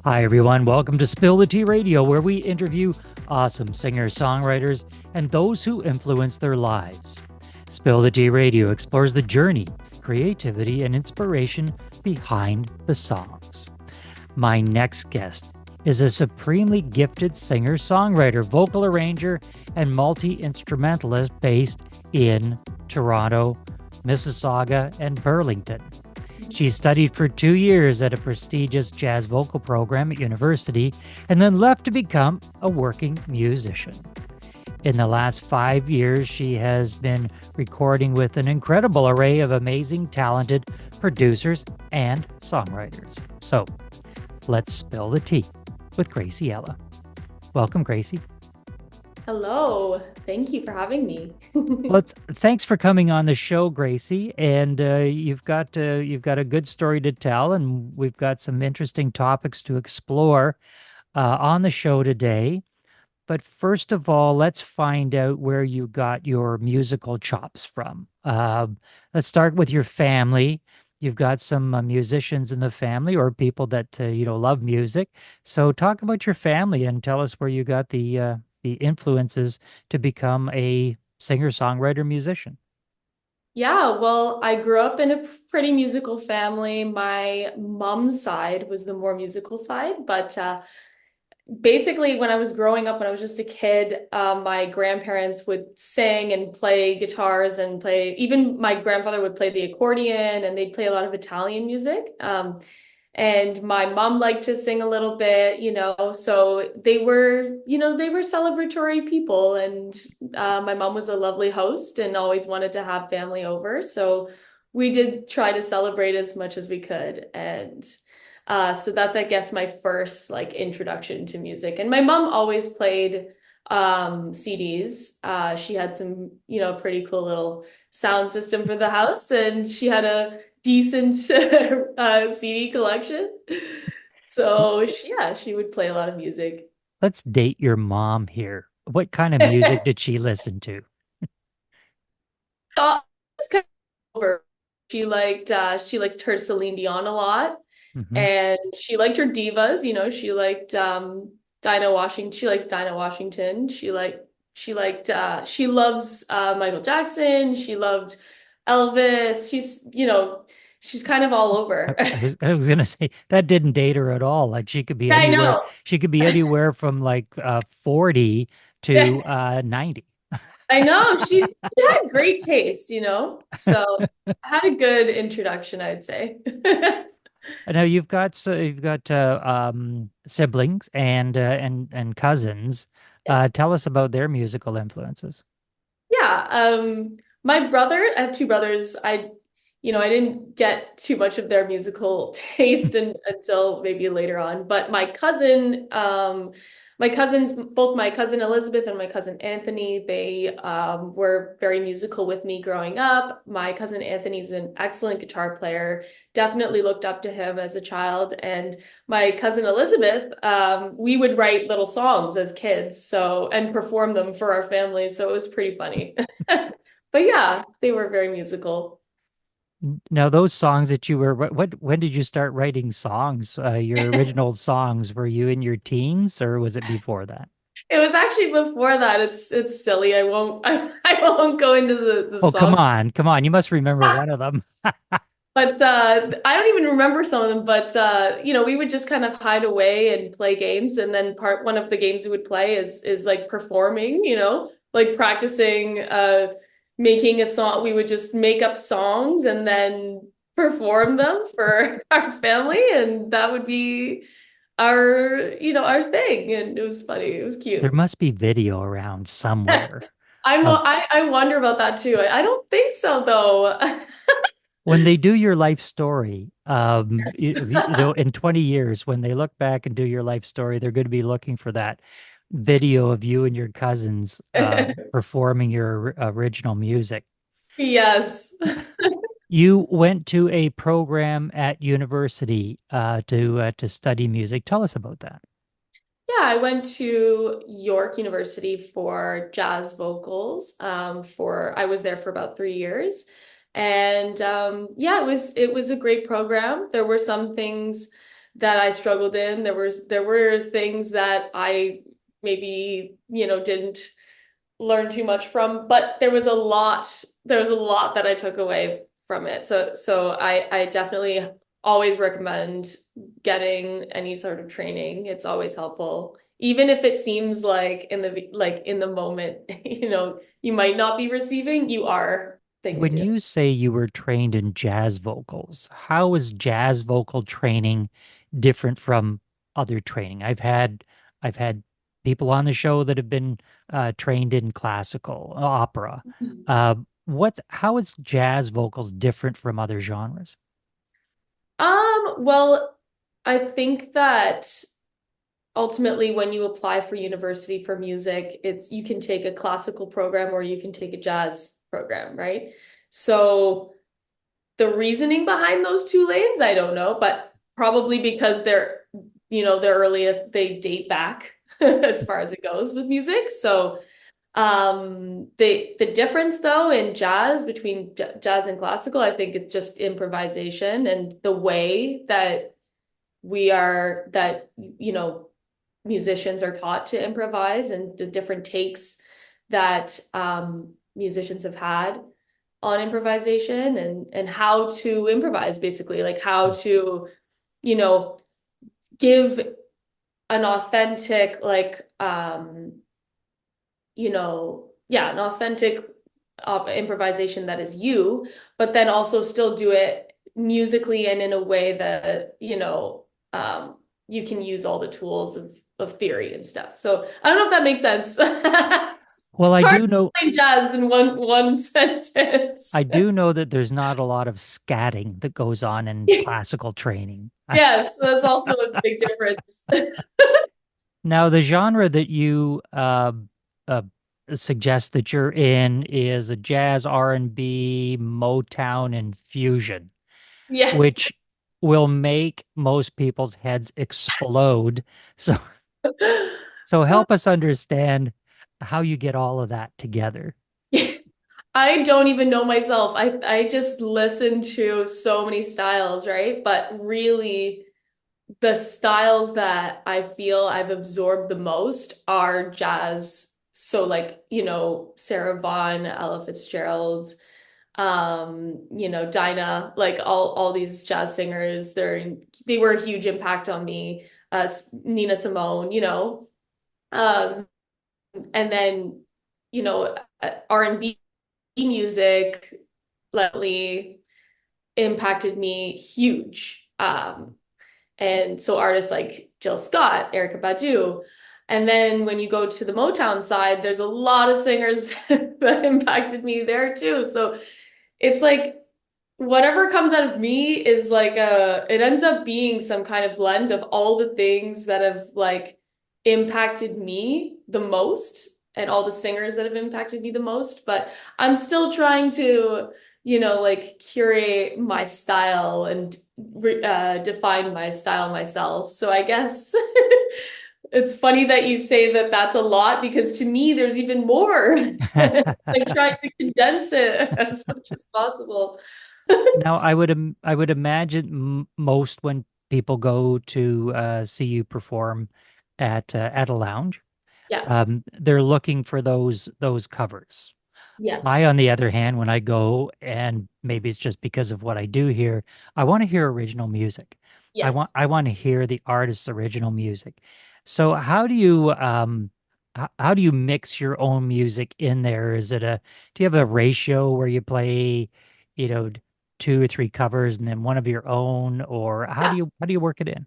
Hi, everyone. Welcome to Spill the Tea Radio, where we interview awesome singer songwriters and those who influence their lives. Spill the Tea Radio explores the journey, creativity, and inspiration behind the songs. My next guest is a supremely gifted singer songwriter, vocal arranger, and multi instrumentalist based in Toronto, Mississauga, and Burlington. She studied for 2 years at a prestigious jazz vocal program at university and then left to become a working musician. In the last 5 years, she has been recording with an incredible array of amazing, talented producers and songwriters. So let's spill the tea with Gracie Ella. Welcome, Gracie. Hello, thank you for having me. Well, thanks for coming on the show, Gracie. And you've got a good story to tell, and we've got some interesting topics to explore on the show today. But first of all, let's find out where you got your musical chops from. Let's start with your family. You've got some musicians in the family, or people that love music. So talk about your family and tell us where you got the influences to become a singer-songwriter musician. Yeah, well, I grew up in a pretty musical family. My mom's side was the more musical side, but basically, when I was growing up, when I was just a kid, my grandparents would sing and play guitars and play, even my grandfather would play the accordion and they'd play a lot of Italian music. And my mom liked to sing a little bit, so they were celebratory people. And my mom was a lovely host and always wanted to have family over. So we did try to celebrate as much as we could. And so that's, I guess, my first like introduction to music. And my mom always played CDs. She had some, pretty cool little sound system for the house, and she had a decent CD collection. So yeah, she would play a lot of music. Let's date your mom here. What kind of music did she listen to? It's kind of over. She liked her Celine Dion a lot, Hmm. and she liked her divas. She liked Dinah Washington. She likes Dinah Washington. She loves Michael Jackson. She loved Elvis. She's kind of all I, over. I was gonna say that didn't date her at all. Like she could be I anywhere. know. She could be anywhere from like 40 to 90. I know. She had great taste. So I had a good introduction, I'd say. Now you've got siblings and cousins. Tell us about their musical influences. Yeah, my brother, I have two brothers. I didn't get too much of their musical taste until maybe later on. But my cousins, both my cousin Elizabeth and my cousin Anthony, they were very musical with me growing up. My cousin Anthony's an excellent guitar player. Definitely looked up to him as a child. And my cousin Elizabeth, we would write little songs as kids, and perform them for our family. So it was pretty funny. But yeah, they were very musical. Now, those songs that you were, when did you start writing songs? Your original songs, were you in your teens or was it before that? It was actually before that. It's silly. I won't I won't go into the Oh, come song. on, come on. You must remember one of them. But I don't even remember some of them, but we would just kind of hide away and play games, and then part one of the games we would play is like performing, like practicing making a song. We would just make up songs and then perform them for our family, and that would be our thing. And it was funny. It was There cute. must be video around somewhere of I wonder about that too. I don't think so though. when they do your life story. Yes. In 20 years, when they look back and do your life story, they're going to be looking for that video of you and your cousins performing your original music. Yes. You went to a program at university to study music. Tell us about that. Yeah, I went to York University for jazz vocals. I was there for about 3 years. And yeah, it was a great program. There were some things that I struggled in. There were things that I maybe, didn't learn too much from, but there was a lot that I took away from it. So I definitely always recommend getting any sort of training. It's always helpful. Even if it seems like in the moment, you might not be receiving, you are thinking When you're. you say you were trained in jazz vocals, how is jazz vocal training different from other training? I've had people on the show that have been trained in classical opera. How is jazz vocals different from other genres? Well, I think that ultimately when you apply for university for music, you can take a classical program or you can take a jazz program, right? So the reasoning behind those two lanes, I don't know, but probably because they're earliest, they date back as far as it goes with music. So the difference though in jazz between jazz and classical, I think it's just improvisation and the way that musicians are taught to improvise and the different takes that musicians have had on improvisation and how to improvise basically, like how to, you know, give an authentic yeah, an authentic improvisation that is you, but then also still do it musically and in a way that, you can use all the tools of theory and stuff. So I don't know if that makes sense. Well, It's I hard do to know explain jazz in one sentence. I do know that there's not a lot of scatting that goes on in classical training. Yes, that's also a big difference. Now, the genre that you uh, suggest that you're in is a jazz, R&B, Motown, and fusion, Yeah. which will make most people's heads explode. So, so help us understand how you get all of that together. I don't even know myself. I just listen to so many styles, right? But really, the styles that I feel I've absorbed the most are jazz. So like, Sarah Vaughan, Ella Fitzgerald, Dinah, like all these jazz singers, they were a huge impact on me. Nina Simone, Um, and then, R&B music lately impacted me huge. And so artists like Jill Scott, Erykah Badu. And then when you go to the Motown side, there's a lot of singers that impacted me there too. So it's like whatever comes out of me is it ends up being some kind of blend of all the things that have like impacted me the most and all the singers that have impacted me the most. But I'm still trying to, curate my style and define my style myself. So I guess it's funny that you say that that's a lot because to me, there's even more. I'm trying to condense it as much as possible. Now, I would imagine most when people go to see you perform at a lounge, Yeah. they're looking for those covers. I, Yes. on the other hand, when I go, and maybe it's just because of what I do here, I want to hear original music. Yes. I want to hear the artist's original music. So how do you mix your own music in there? Do you have a ratio where you play, you know, two or three covers and then one of your own, or Yeah. how do you work it in?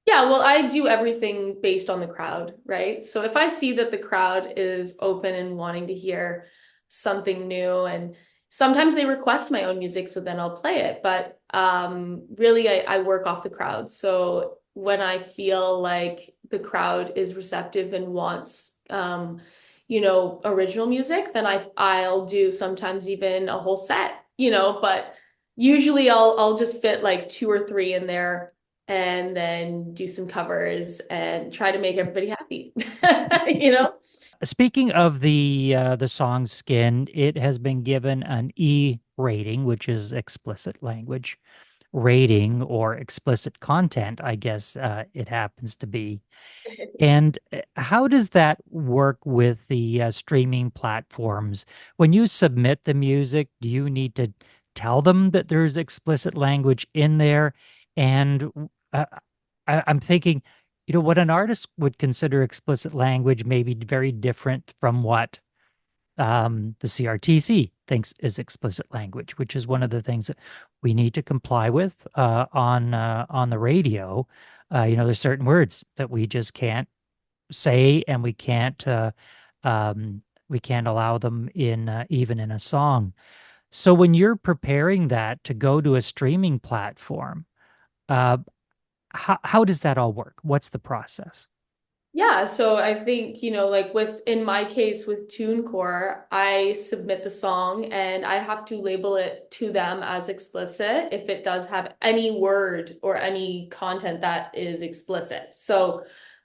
Yeah, well, I do everything based on the crowd, right? So if I see that the crowd is open and wanting to hear something new, and sometimes they request my own music, so then I'll play it. But really, I work off the crowd. So when I feel like the crowd is receptive and wants, original music, then I'll do sometimes even a whole set, but usually I'll just fit like two or three in there and then do some covers and try to make everybody happy. You know? Speaking of the song Skin, it has been given an E rating, which is explicit language. rating or explicit content, I guess it happens to be. And how does that work with the streaming platforms? When you submit the music, do you need to tell them that there's explicit language in there? And I'm thinking, what an artist would consider explicit language may be very different from what the CRTC thinks is explicit language, which is one of the things that we need to comply with on the radio. There's certain words that we just can't say, and we can't allow them in even in a song. So when you're preparing that to go to a streaming platform, uh, how does that all work? What's the process? Yeah, so I think, like in my case with TuneCore, I submit the song and I have to label it to them as explicit if it does have any word or any content that is explicit. So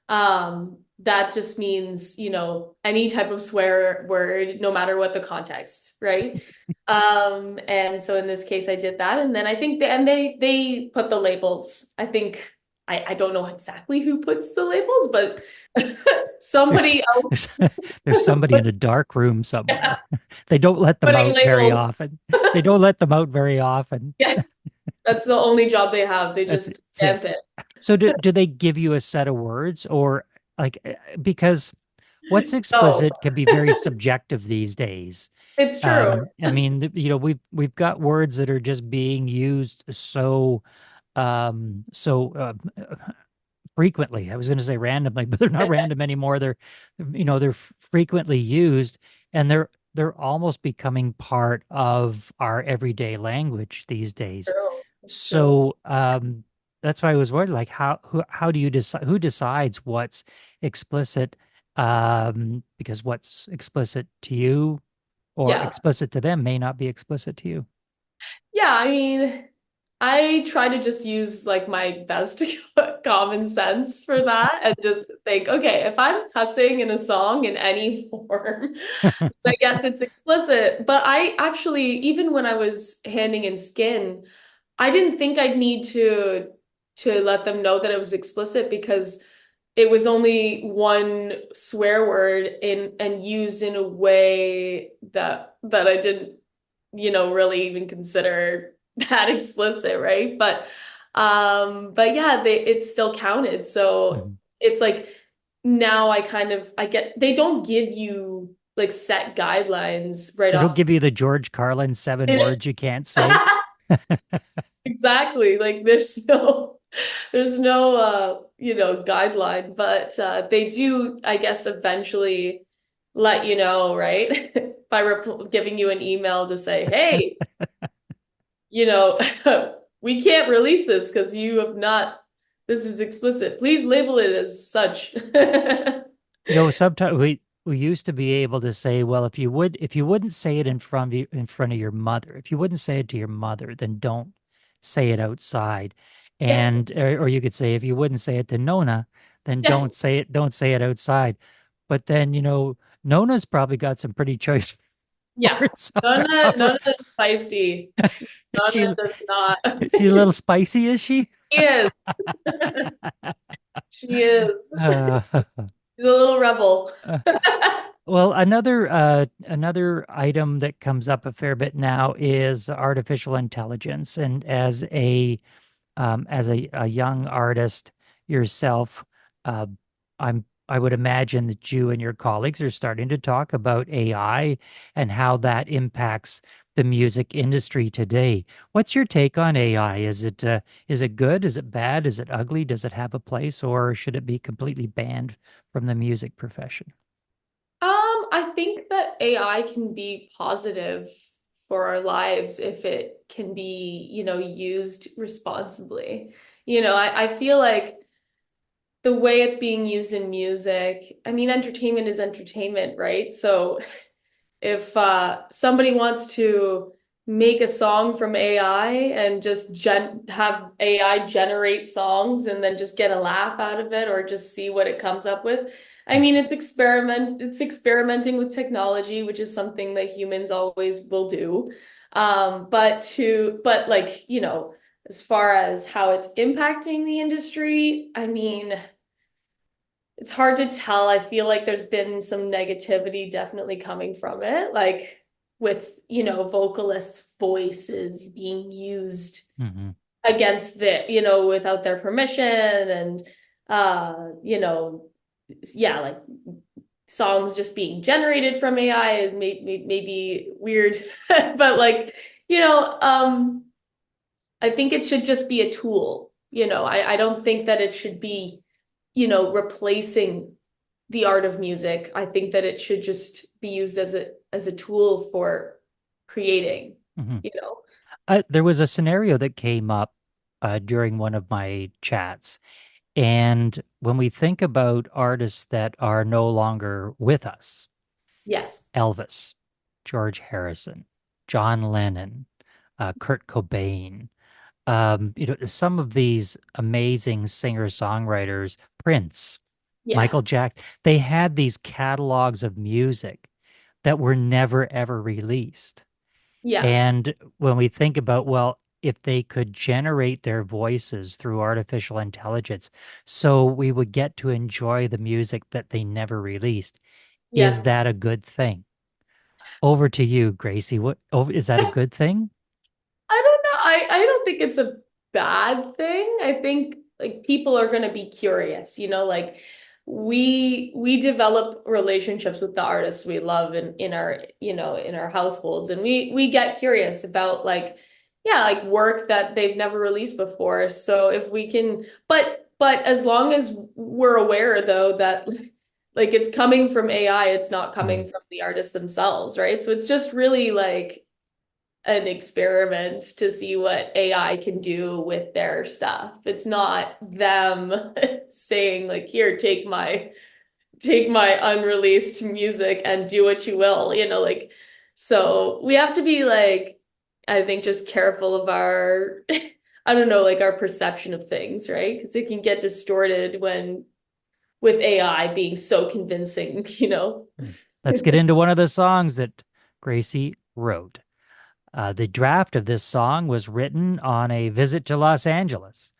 that just means, any type of swear word, no matter what the context, right? And so in this case I did that. And then I think they put the labels. I think I don't know exactly who puts the labels, but There's somebody else there's there's somebody in a dark room yeah, somewhere. They don't let them putting out very labels. often. They don't let them out very often. Yeah, that's the only job they have. They That's just it. stamp it. So do they give you a set of words, or like because what's No, explicit can be very subjective these days. it's true. I mean, we've got words that are just being used so frequently. I was going to say randomly, but they're not random anymore. They're frequently used, and they're almost becoming part of our everyday language these days. True. It's true. So that's why I was worried, like how do you decide who decides what's explicit? Because what's explicit to you or Yeah. explicit to them may not be explicit to you. Yeah, I mean, I try to just use like my best common sense for that and just think, okay, if I'm cussing in a song in any form, I guess it's explicit. But I actually, even when I was handing in skin, I didn't think I'd need to let them know that it was explicit because it was only one swear word in and used in a way that I didn't, really even consider that explicit, right? But yeah, it still counted. So Mhm. it's like now I get they don't give you like set guidelines right They don't off. give you the George Carlin seven words you can't say. Exactly. Like there's no guideline, but they do, I guess, eventually let you know, right? By giving you an email to say, "Hey, you know, we can't release this because you have not this is explicit. Please label it as such." Sometimes we used to be able to say, well, if you wouldn't say it in front of your mother, if you wouldn't say it to your mother, then don't say it outside. And or you could say if you wouldn't say it to Nona, then Yeah. don't say it outside. But then, Nona's probably got some pretty choice Yeah. words None of it's feisty. None she of does not. she's a little spicy, is she? She is. She is. Uh, She's a little rebel. Well, another item that comes up a fair bit now is artificial intelligence. And as a young artist yourself, uh, I would imagine that you and your colleagues are starting to talk about AI and how that impacts the music industry today. What's your take on AI? Is it good? Is it bad? Is it ugly? Does it have a place, or should it be completely banned from the music profession? I think that AI can be positive for our lives if it can be, used responsibly. I feel like the way it's being used in music, I mean, entertainment is entertainment, right? So if somebody wants to make a song from AI and just have AI generate songs and then just get a laugh out of it or just see what it comes up with. I mean, it's experimenting with technology, which is something that humans always will do. But like, as far as how it's impacting the industry, I mean, it's hard to tell. I feel like there's been some negativity definitely coming from it, like with, vocalists' voices being used Mm-hmm. against without their permission and, yeah, like songs just being generated from AI is maybe weird, but like, you know, um, I think it should just be a tool. I don't think that it should be, replacing the art of music. I think that it should just be used as a tool for creating, Mm-hmm. you know. There was a scenario that came up during one of my chats. And when we think about artists that are no longer with us, Yes. Elvis, George Harrison, John Lennon, Kurt Cobain, some of these amazing singer-songwriters, Prince, Yeah. Michael Jackson, they had these catalogs of music that were never ever released. Yeah. And when we think about, well, if they could generate their voices through artificial intelligence, so we would get to enjoy the music that they never released, is Yeah. that a good thing? Over to you, Gracie. Is that a good thing? I don't know. I don't think it's a bad thing. I think like people are going to be curious, like we develop relationships with the artists we love in our, in our households, and we get curious about like, yeah, like work that they've never released before. So if we can, but as long as we're aware though that like it's coming from AI, it's not coming Mhm. from the artists themselves, right? So it's just really like an experiment to see what AI can do with their stuff. It's not them saying like, here, take my unreleased music and do what you will, like so we have to be like, I think just careful of our I don't know, like our perception of things, right? Because it can get distorted when with AI being so convincing. Let's get into one of the songs that Gracie wrote. The draft of this song was written on a visit to Los Angeles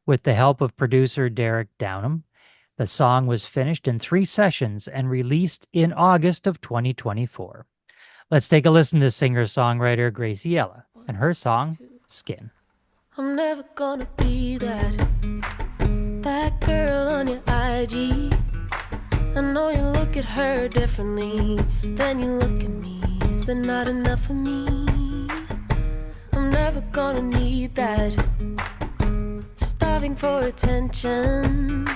with the help of producer Derek Downham. The song was finished in 3 sessions and released in August of 2024. Let's take a listen to singer-songwriter Gracie Ella and her song, Skin. I'm never gonna be that girl on your IG. I know you look at her differently than you look at me. Is there not enough for me? I'm never gonna need that, starving for attention.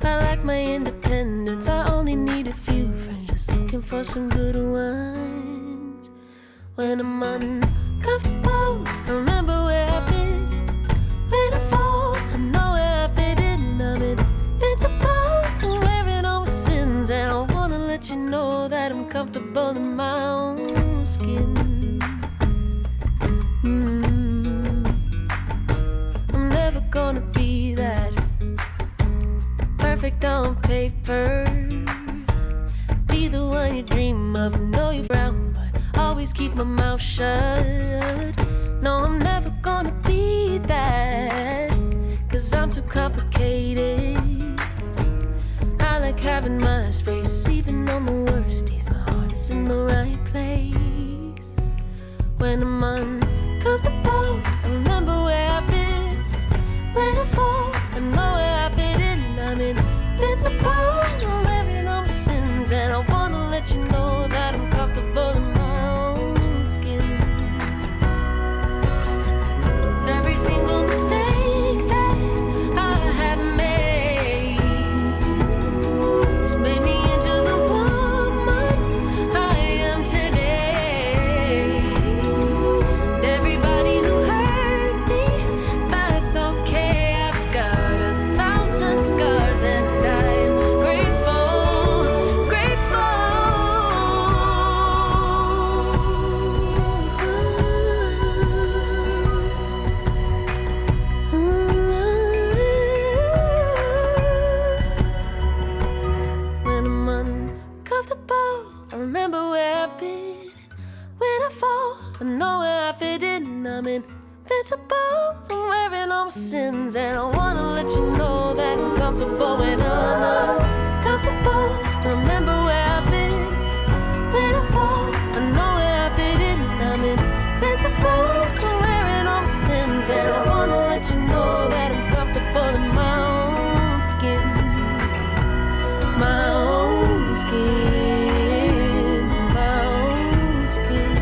I like my independence. I only need a few friends, just looking for some good ones. When I'm uncomfortable, I remember where I've been. When I fall, I know where I fit in. I'm invincible, wearing all my sins, and I wanna let you know that I'm comfortable in my own skin. I'm never gonna be that perfect on paper, be the one you dream of. Know you're brown, but always keep my mouth shut. No, I'm never gonna be that, 'cause I'm too complicated. I like having my space, even on the worst days. My heart is in the right place. When I'm uncomfortable, I remember where I've been. When I fall, I know where I fit in. I'm invincible, I'm wearing all my sins, and I wanna let you know that I'm comfortable in my own skin. Every single mistake that I have made has made me into the woman I am today. And everybody who hurt me, that's okay. I've got 1,000 scars, and I'm grateful sins, and I wanna let you know that I'm comfortable when I'm uncomfortable. Remember where I've been when I fall. I know where I fit in. I'm invincible, wearing all sins, and I wanna let you know that I'm comfortable in my own skin, my own skin, my own skin.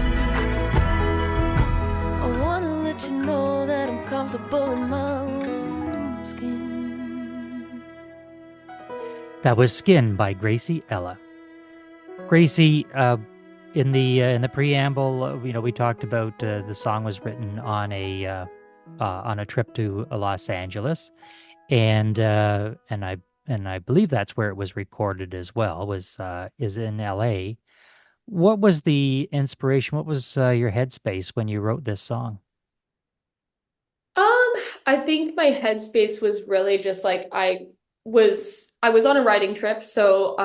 I wanna let you know that I'm comfortable in my own skin. That was Skin by Gracie Ella. Gracie, in the preamble, we talked about the song was written on a trip to Los Angeles, and I believe that's where it was recorded as well. Is in L.A. What was the inspiration? What was your headspace when you wrote this song? I think my headspace was really just like I was on a writing trip, so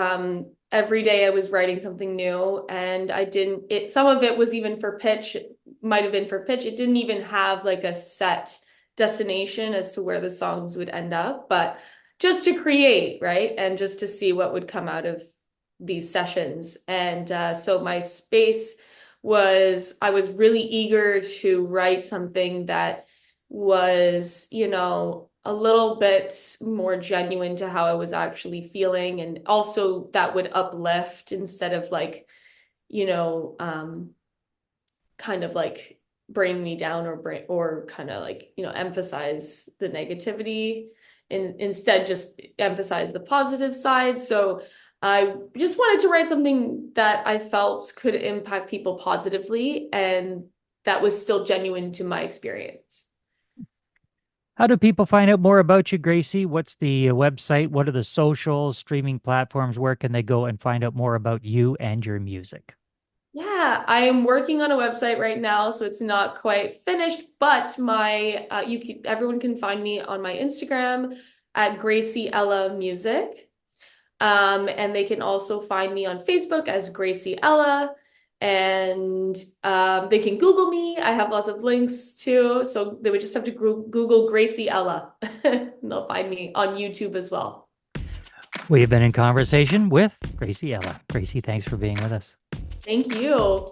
every day I was writing something new, and some of it was even for pitch, it might have been for pitch. It didn't even have like a set destination as to where the songs would end up, but just to create, right? And just to see what would come out of these sessions. And so my space I was really eager to write something that was, a little bit more genuine to how I was actually feeling, and also that would uplift instead of like, kind of like bring me down or kind of like, emphasize the negativity and instead just emphasize the positive side. So I just wanted to write something that I felt could impact people positively and that was still genuine to my experience. How do people find out more about you, Gracie? What's the website? What are the social streaming platforms? Where can they go and find out more about you and your music? Yeah, I am working on a website right now, so it's not quite finished, but everyone can find me on my Instagram at Gracie Ella Music. And they can also find me on Facebook as Gracie Ella. And they can Google me. I have lots of links too. So they would just have to Google Gracie Ella. And they'll find me on YouTube as well. We have been in conversation with Gracie Ella. Gracie, thanks for being with us. Thank you.